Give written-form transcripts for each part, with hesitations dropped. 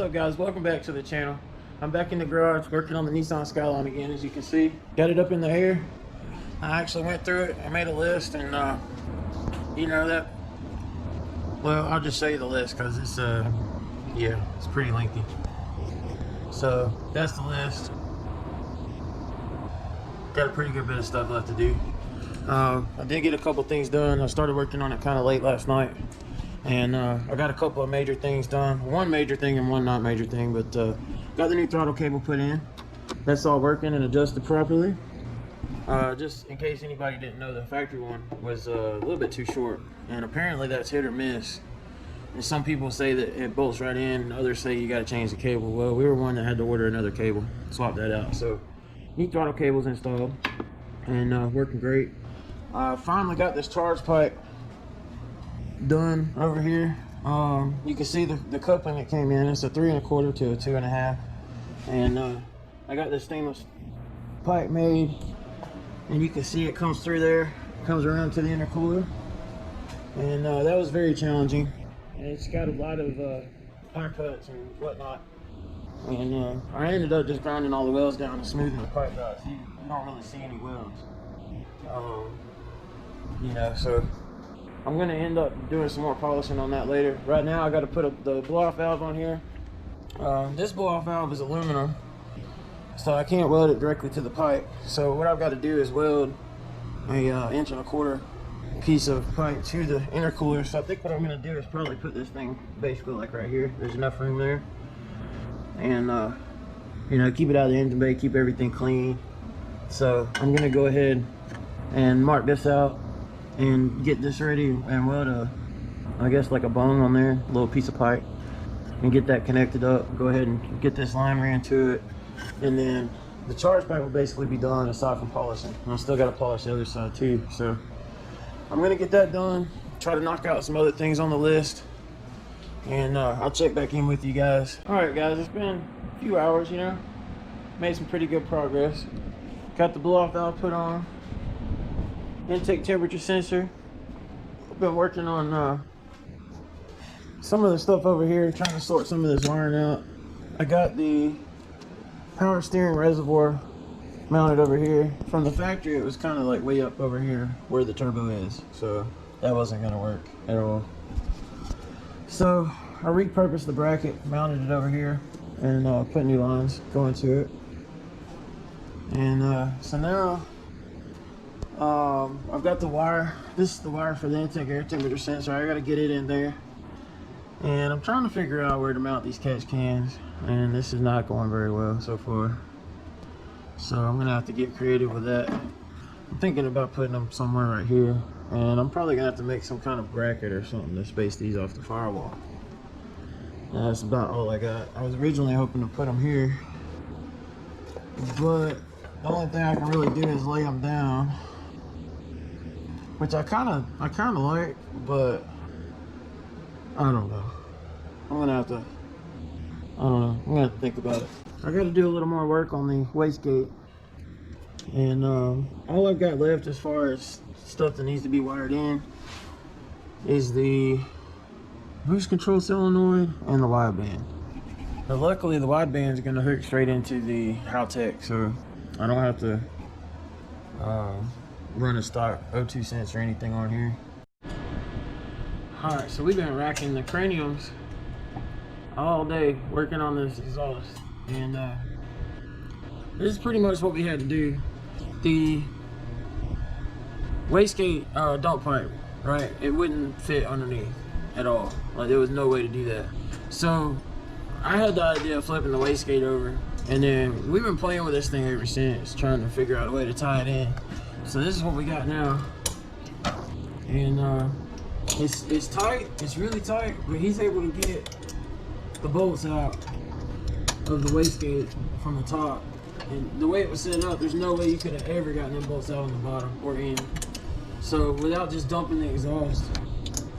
up, guys? Welcome back to the channel. I'm back in the garage working on the Nissan Skyline again. As you can see, got it up in the air. I actually went through it. I made a list, and you know that, well, I'll just show you the list because it's yeah, it's pretty lengthy. So that's the list. Got a pretty good bit of stuff left to do. I did get a couple things done. I started working on it kind of late last night, and I got a couple of major things done. One major thing and one not major thing, but got the new throttle cable put in. That's all working and adjusted properly. Just in case anybody didn't know, the factory one was a little bit too short, and apparently that's hit or miss. And some people say that it bolts right in, others say you got to change the cable. Well, we were one that had to order another cable, swap that out. So new throttle cable's installed and working great. Finally got this charge pipe done over here. You can see the coupling that came in. It's a 3 1/4 to a 2 1/2, and I got this stainless pipe made, and you can see it comes through there, comes around to the intercooler, and that was very challenging. And it's got a lot of eye cuts and whatnot, and I ended up just grinding all the welds down and smoothing the pipe out, so you don't really see any welds. You know, so I'm going to end up doing some more polishing on that later. Right now I got to put the blow-off valve on here. This blow-off valve is aluminum, so I can't weld it directly to the pipe. So what I've got to do is weld a 1 1/4 inch piece of pipe to the intercooler. So I think what I'm going to do is probably put this thing basically like right here. There's enough room there, and you know, keep it out of the engine bay, keep everything clean. So I'm going to go ahead and mark this out and get this ready and weld I guess like a bung on there, a little piece of pipe, and get that connected up. Go ahead and get this line ran to it, and then the charge pipe will basically be done aside from polishing. And I still got to polish the other side too, so I'm gonna get that done, try to knock out some other things on the list, and I'll check back in with you guys. All right, guys, it's been a few hours, you know, made some pretty good progress. Got the blow-off valve put on, intake temperature sensor. I've been working on some of the stuff over here, trying to sort some of this wiring out. I got the power steering reservoir mounted over here. From the factory, it was kind of like way up over here where the turbo is, so that wasn't going to work at all. So I repurposed the bracket, mounted it over here, and put new lines going to it. And so now I've got the wire. This is the wire for the intake air temperature sensor. I got to get it in there, and I'm trying to figure out where to mount these catch cans, and this is not going very well so far. So I'm gonna have to get creative with that. I'm thinking about putting them somewhere right here, and I'm probably gonna have to make some kind of bracket or something to space these off the firewall. And that's about all I got. I was originally hoping to put them here, but the only thing I can really do is lay them down, which I kind of like, but I don't know. I'm gonna have to, I don't know, I'm gonna have to think about it. I gotta do a little more work on the wastegate, and all I've got left as far as stuff that needs to be wired in is the boost control solenoid and the wideband. Now luckily the wideband is gonna hook straight into the Haltech, so I don't have to run a stock O2 sensor or anything on here. Alright, so we've been racking the craniums all day working on this exhaust, and this is pretty much what we had to do. The wastegate dump pipe, right, it wouldn't fit underneath at all. Like, there was no way to do that. So I had the idea of flipping the wastegate over, and then we've been playing with this thing ever since, trying to figure out a way to tie it in. So this is what we got now, and it's tight, it's really tight, but he's able to get the bolts out of the wastegate from the top. And the way it was set up, there's no way you could have ever gotten them bolts out on the bottom or in. So without just dumping the exhaust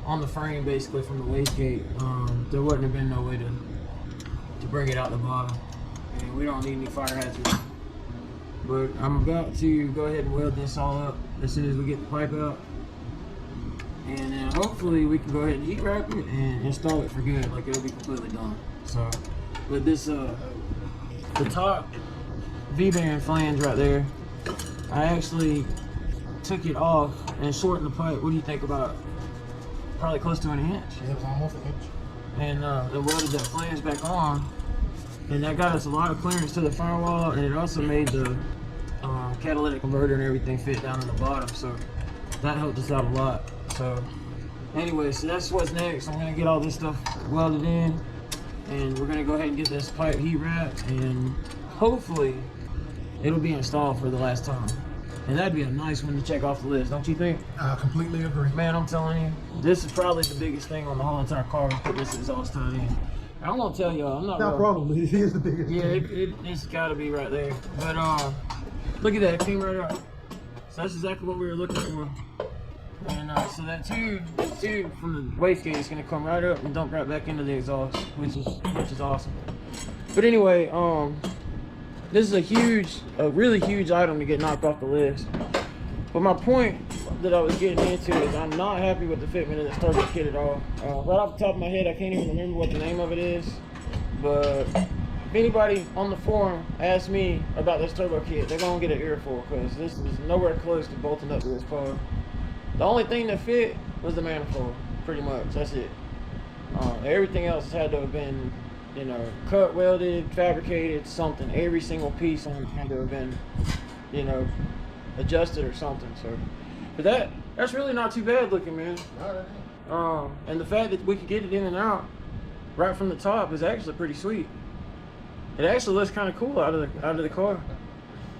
on the frame basically from the wastegate, there wouldn't have been no way to bring it out the bottom. And we don't need any fire hazards. But I'm about to go ahead and weld this all up as soon as we get the pipe out. And then hopefully we can go ahead and heat wrap it and install it for good, like it'll be completely done. So But this the top V-bearing flange right there, I actually took it off and shortened the pipe. What do you think about it? Probably close to an inch. Yeah, it was almost an inch. And then welded that flange back on, and that got us a lot of clearance to the firewall, and it also made the catalytic converter and everything fit down in the bottom, so that helped us out a lot. So anyway, so that's what's next. I'm gonna get all this stuff welded in, and we're gonna go ahead and get this pipe heat wrapped, and hopefully it'll be installed for the last time. And that'd be a nice one to check off the list, don't you think? I completely agree. Man, I'm telling you, this is probably the biggest thing on the whole entire car. Put this exhaust tied in. I'm gonna tell y'all, I'm not. Not probably, it is the biggest. Yeah, thing. it's gotta be right there. But look at that, it came right up. So that's exactly what we were looking for. And so that tube from the wastegate is gonna come right up and dump right back into the exhaust, which is awesome. But anyway, this is a really huge item to get knocked off the list. But my point that I was getting into is I'm not happy with the fitment of this turbo kit at all. Right off the top of my head, I can't even remember what the name of it is. But if anybody on the forum asks me about this turbo kit, they're gonna get an earful, because this is nowhere close to bolting up to this car. The only thing that fit was the manifold, pretty much. That's it. Everything else had to have been, you know, cut, welded, fabricated, something. Every single piece on it had to have been, you know, adjusted or something. So, but that's really not too bad looking, man. And the fact that we could get it in and out right from the top is actually pretty sweet. It actually looks kind of cool out of the car.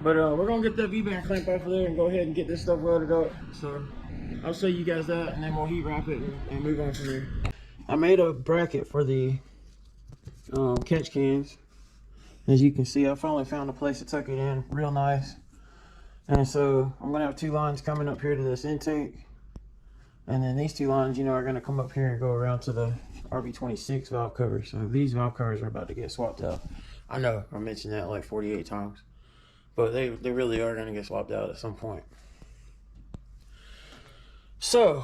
But we're gonna get that V-bearing clamp off of there and go ahead and get this stuff welded up. So I'll show you guys that, and then we'll heat wrap it and move on from there. I made a bracket for the catch cans. As you can see, I finally found a place to tuck it in real nice. And so I'm gonna have two lines coming up here to this intake, and then these two lines, you know, are gonna come up here and go around to the RB26 valve cover. So these valve covers are about to get swapped out. I know I mentioned that like 48 times, but they really are gonna get swapped out at some point. So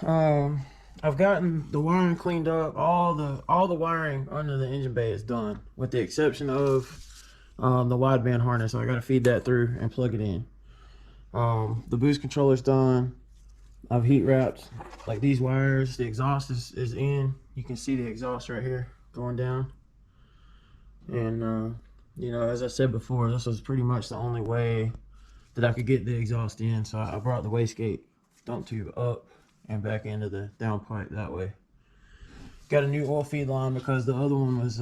I've gotten the wiring cleaned up. All the wiring under the engine bay is done, with the exception of the wideband harness. So I got to feed that through and plug it in. The boost controller's done. I've heat wrapped like these wires. The exhaust is in. You can see the exhaust right here going down. And you know, as I said before, this was pretty much the only way that I could get the exhaust in. So I brought the wastegate dump tube up and back into the downpipe that way. Got a new oil feed line because the other one was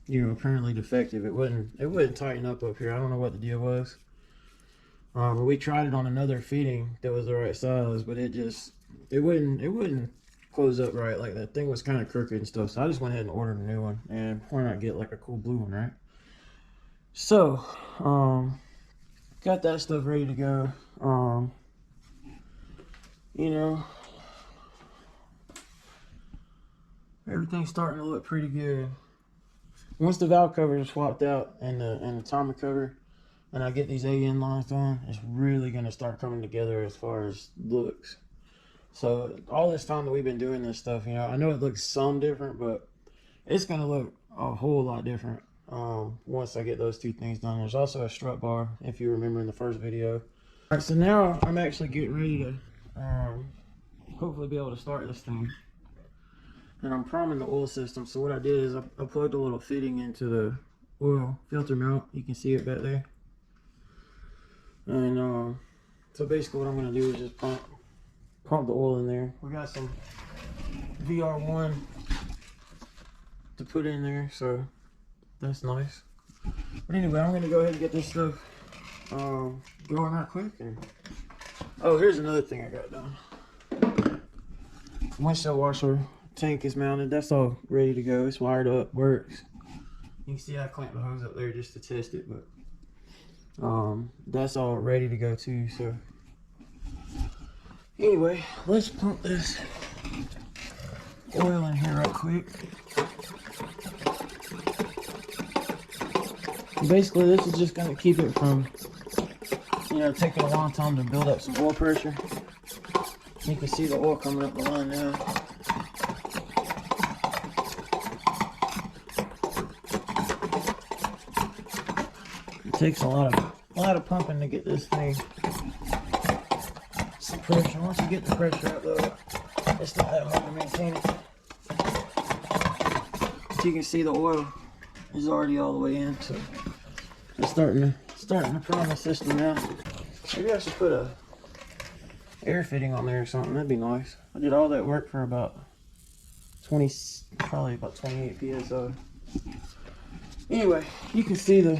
you know, apparently defective. It wouldn't tighten up here. I don't know what the deal was. But we tried it on another fitting that was the right size, but it wouldn't close up right. Like, that thing was kind of crooked and stuff. So I just went ahead and ordered a new one, and why not get like a cool blue one, right? So got that stuff ready to go. You know, everything's starting to look pretty good. Once the valve cover is swapped out and the timing cover, and I get these AN lines done, it's really going to start coming together as far as looks. So all this time that we've been doing this stuff, you know, I know it looks some different, but it's going to look a whole lot different once I get those two things done. There's also a strut bar, if you remember in the first video. All right, so now I'm actually getting ready to hopefully be able to start this thing. And I'm priming the oil system. So what I did is I plugged a little fitting into the oil filter mount. You can see it back there. And so basically what I'm going to do is just pump the oil in there. We got some VR1 to put in there, so that's nice. But anyway, I'm going to go ahead and get this stuff going right quick. And oh, here's another thing I got done. Windshield washer tank is mounted. That's all ready to go. It's wired up, works. You can see I clamped the hose up there just to test it, but that's all ready to go too. So anyway, let's pump this oil in here right quick. Basically, this is just going to keep it from, you know, taking a long time to build up some oil pressure. You can see the oil coming up the line now. takes a lot of pumping to get this thing some pressure. Once you get the pressure up though, it's not that hard to maintain it. As you can see, the oil is already all the way in, so it's starting to put on the system now. Maybe I should put a air fitting on there or something. That'd be nice. I did all that work for about probably about 28 psi. Anyway, you can see the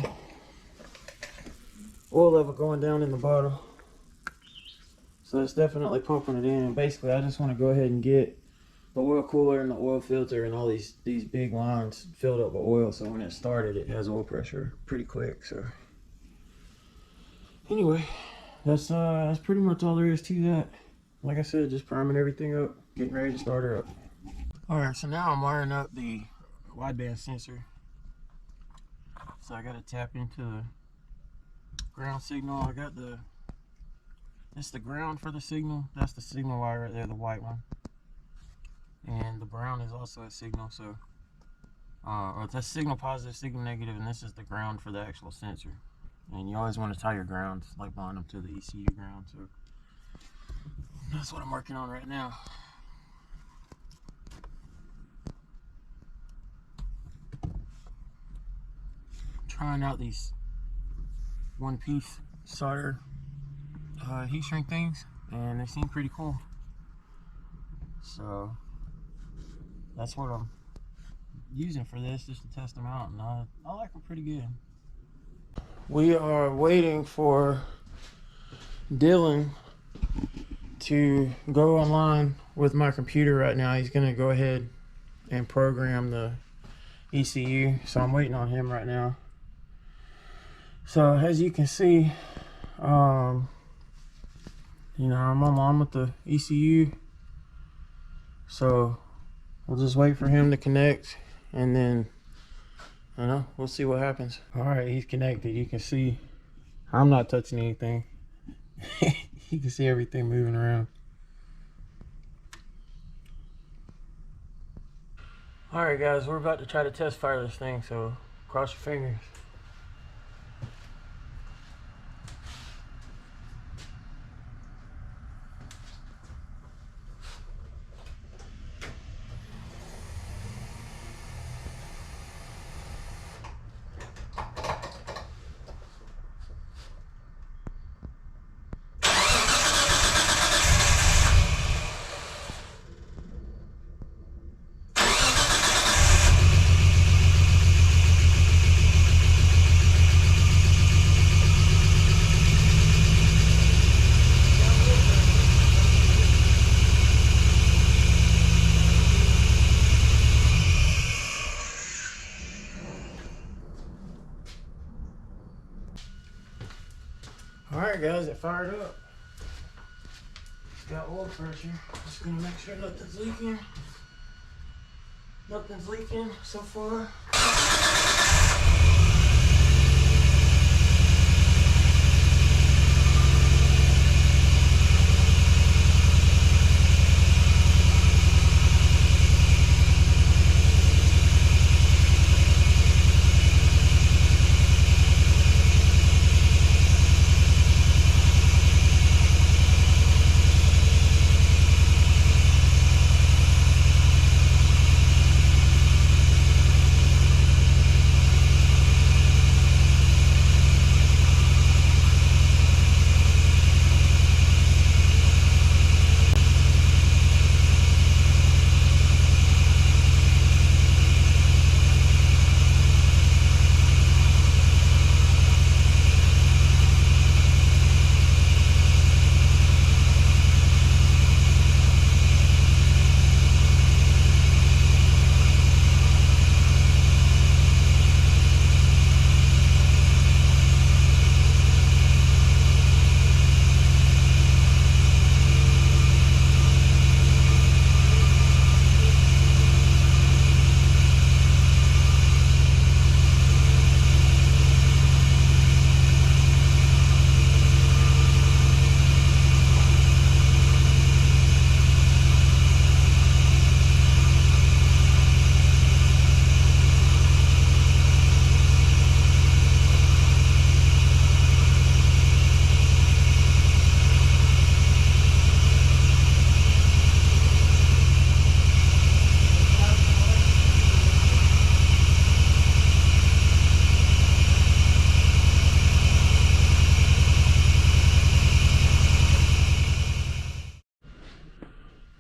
oil level going down in the bottle, so it's definitely pumping it in. And basically, I just want to go ahead and get the oil cooler and the oil filter and all these big lines filled up with oil, so when it started, it has oil pressure pretty quick. So anyway, that's pretty much all there is to that. Like I said, just priming everything up, getting ready to start her up. Alright, so now I'm wiring up the wideband sensor. So I gotta tap into the ground signal. I got it's the ground for the signal. That's the signal wire right there, the white one. And the brown is also a signal, so or that's signal positive, signal negative, and this is the ground for the actual sensor. And you always want to tie your grounds, like bind them to the ECU ground. So that's what I'm working on right now. Trying out these one-piece solder heat shrink things, and they seem pretty cool. So that's what I'm using for this, just to test them out, and I like them pretty good. We are waiting for Dylan to go online with my computer right now. He's gonna go ahead and program the ECU, so I'm waiting on him right now. So as you can see, you know, I'm online with the ECU, so we'll just wait for him to connect, and then I know we'll see what happens. All right, he's connected. You can see I'm not touching anything. You can see everything moving around. All right, guys, we're about to try to test fire this thing, so cross your fingers. Alright guys, it fired up. It's got oil pressure. Just gonna make sure nothing's leaking. Nothing's leaking so far.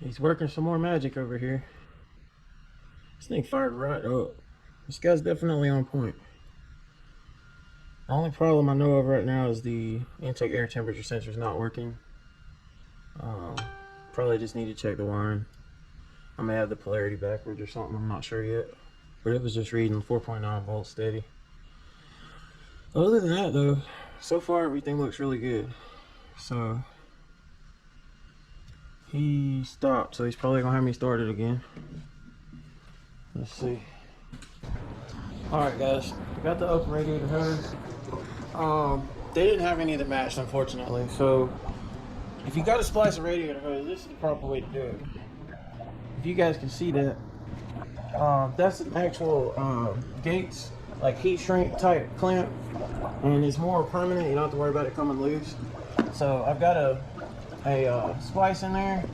He's working some more magic over here. This thing fired right up. This guy's definitely on point. The only problem I know of right now is the intake air temperature sensor is not working. Probably just need to check the wiring. I may have the polarity backwards or something, I'm not sure yet. But it was just reading 4.9 volts steady. Other than that though, so far everything looks really good. So he stopped, so he's probably gonna have me start it again. Let's see. Alright guys, I got the open radiator hose. They didn't have any that matched, unfortunately. So if you got to splice a radiator hose, this is the proper way to do it. If you guys can see that, that's an actual Gates, like heat shrink type clamp, and it's more permanent. You don't have to worry about it coming loose. So I've got a splice in there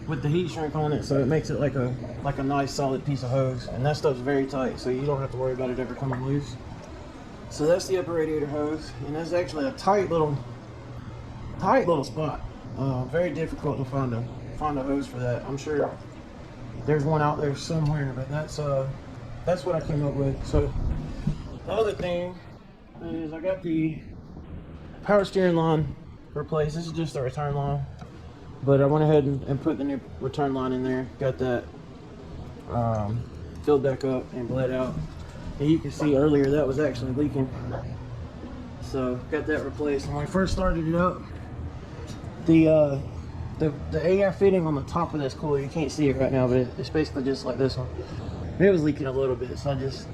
with the heat shrink on it, so it makes it like a nice solid piece of hose, and that stuff's very tight, so you don't have to worry about it ever coming loose. So that's the upper radiator hose, and that's actually a tight little spot. Very difficult to find a hose for that. I'm sure there's one out there somewhere, but that's what I came up with. So the other thing is I got the power steering line replaced. This is just a return line, but I went ahead and put the new return line in there. Got that filled back up and bled out. And you can see earlier that was actually leaking. So got that replaced. And when we first started it up, the air fitting on the top of this cooler, you can't see it right now, but it's basically just like this one. It was leaking a little bit, so I just,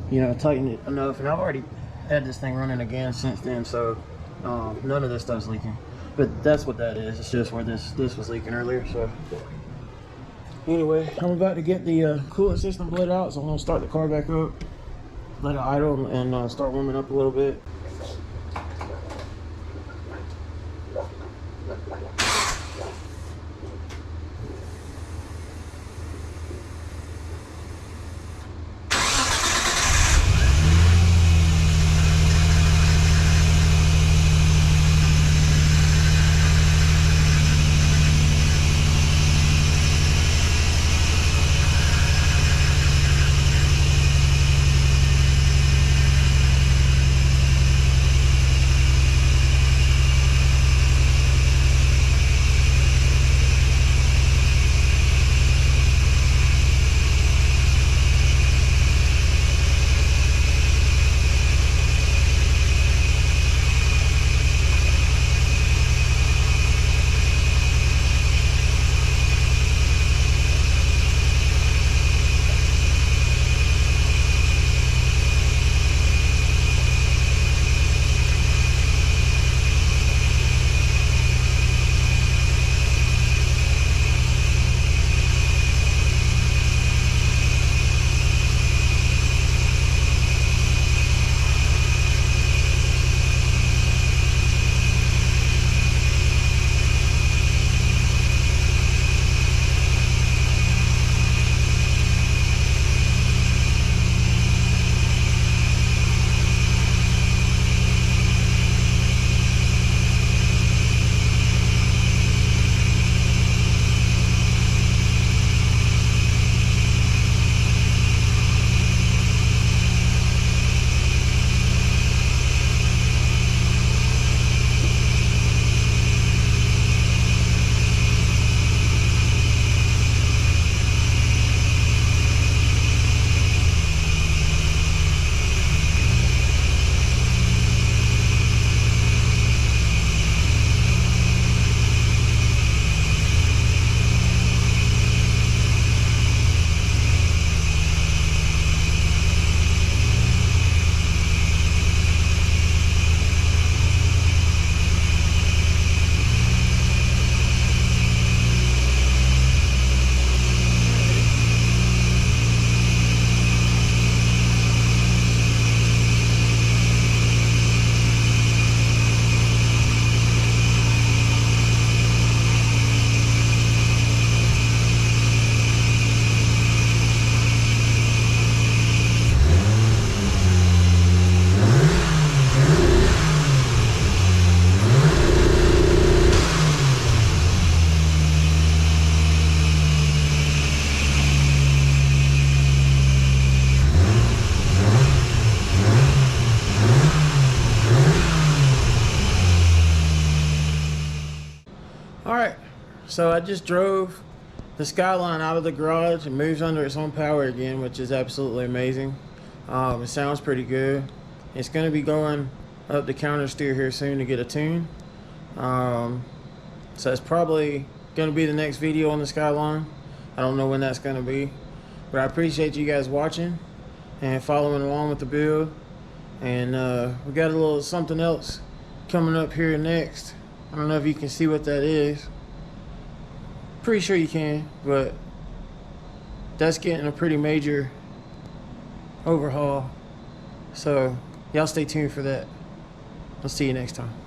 tightened it enough. And I've already had this thing running again since then, so none of this stuff's leaking. But that's what that is. It's just where this was leaking earlier. So anyway, I'm about to get the coolant system bled out, so I'm gonna start the car back up, let it idle, and start warming up a little bit. So I just drove the Skyline out of the garage and moves under its own power again, which is absolutely amazing. It sounds pretty good. It's going to be going up the counter steer here soon to get a tune. So it's probably going to be the next video on the Skyline. I don't know when that's going to be, but I appreciate you guys watching and following along with the build. And we got a little something else coming up here next. I don't know if you can see what that is. Pretty sure you can, but that's getting a pretty major overhaul. So y'all stay tuned for that. I'll see you next time.